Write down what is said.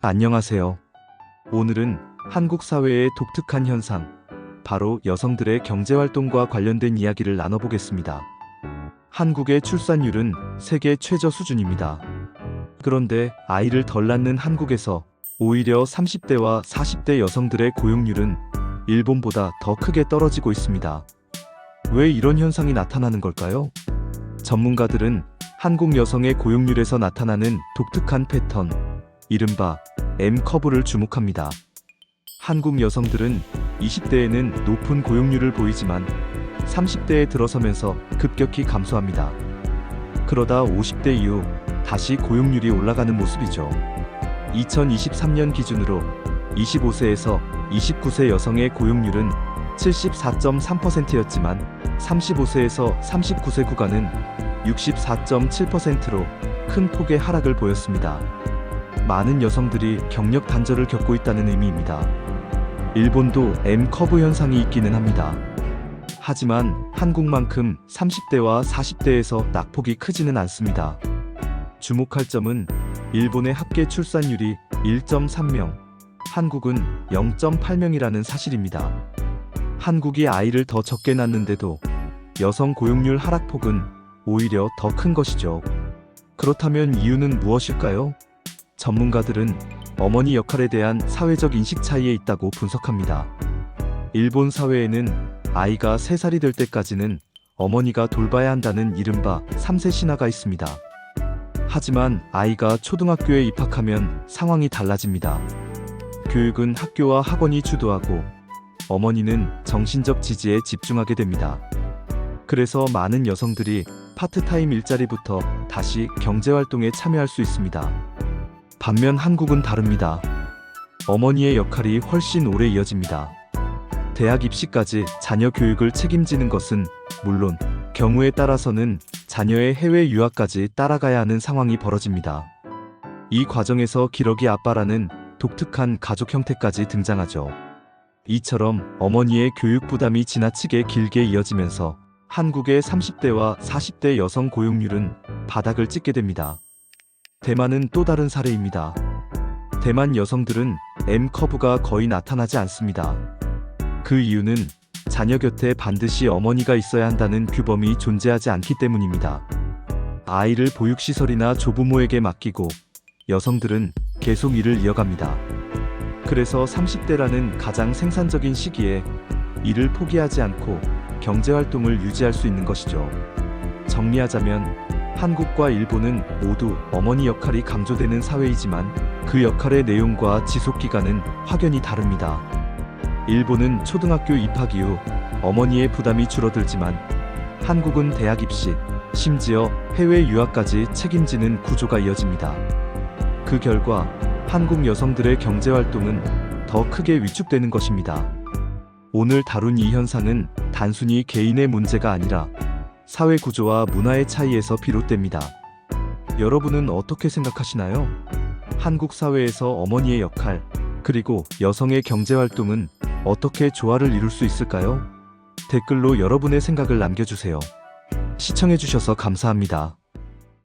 안녕하세요. 오늘은 한국 사회의 독특한 현상, 바로 여성들의 경제활동과 관련된 이야기를 나눠보겠습니다. 한국의 출산율은 세계 최저 수준입니다. 그런데 아이를 덜 낳는 한국에서 오히려 30대와 40대 여성들의 고용률은 일본보다 더 크게 떨어지고 있습니다. 왜 이런 현상이 나타나는 걸까요? 전문가들은 한국 여성의 고용률에서 나타나는 독특한 패턴, 이른바 M커브를 주목합니다. 한국 여성들은 20대에는 높은 고용률을 보이지만 30대에 들어서면서 급격히 감소합니다. 그러다 50대 이후 다시 고용률이 올라가는 모습이죠. 2023년 기준으로 25세에서 29세 여성의 고용률은 74.3%였지만 35세에서 39세 구간은 64.7%로 큰 폭의 하락을 보였습니다. 많은 여성들이 경력 단절을 겪고 있다는 의미입니다. 일본도 M커브 현상이 있기는 합니다. 하지만 한국만큼 30대와 40대에서 낙폭이 크지는 않습니다. 주목할 점은 일본의 합계 출산율이 1.3명, 한국은 0.8명이라는 사실입니다. 한국이 아이를 더 적게 낳는데도 여성 고용률 하락폭은 오히려 더 큰 것이죠. 그렇다면 이유는 무엇일까요? 전문가들은 어머니 역할에 대한 사회적 인식 차이에 있다고 분석합니다. 일본 사회에는 아이가 3살이 될 때까지는 어머니가 돌봐야 한다는 이른바 3세 신화가 있습니다. 하지만 아이가 초등학교에 입학하면 상황이 달라집니다. 교육은 학교와 학원이 주도하고 어머니는 정신적 지지에 집중하게 됩니다. 그래서 많은 여성들이 파트타임 일자리부터 다시 경제활동에 참여할 수 있습니다. 반면 한국은 다릅니다. 어머니의 역할이 훨씬 오래 이어집니다. 대학 입시까지 자녀 교육을 책임지는 것은 물론 경우에 따라서는 자녀의 해외 유학까지 따라가야 하는 상황이 벌어집니다. 이 과정에서 기러기 아빠라는 독특한 가족 형태까지 등장하죠. 이처럼 어머니의 교육 부담이 지나치게 길게 이어지면서 한국의 30대와 40대 여성 고용률은 바닥을 찍게 됩니다. 대만은 또 다른 사례입니다. 대만 여성들은 M커브가 거의 나타나지 않습니다. 그 이유는 자녀 곁에 반드시 어머니가 있어야 한다는 규범이 존재하지 않기 때문입니다. 아이를 보육시설이나 조부모에게 맡기고 여성들은 계속 일을 이어갑니다. 그래서 30대라는 가장 생산적인 시기에 일을 포기하지 않고 경제활동을 유지할 수 있는 것이죠. 정리하자면 한국과 일본은 모두 어머니 역할이 강조되는 사회이지만 그 역할의 내용과 지속기간은 확연히 다릅니다. 일본은 초등학교 입학 이후 어머니의 부담이 줄어들지만 한국은 대학 입시, 심지어 해외 유학까지 책임지는 구조가 이어집니다. 그 결과 한국 여성들의 경제활동은 더 크게 위축되는 것입니다. 오늘 다룬 이 현상은 단순히 개인의 문제가 아니라 사회 구조와 문화의 차이에서 비롯됩니다. 여러분은 어떻게 생각하시나요? 한국 사회에서 어머니의 역할, 그리고 여성의 경제활동은 어떻게 조화를 이룰 수 있을까요? 댓글로 여러분의 생각을 남겨주세요. 시청해주셔서 감사합니다.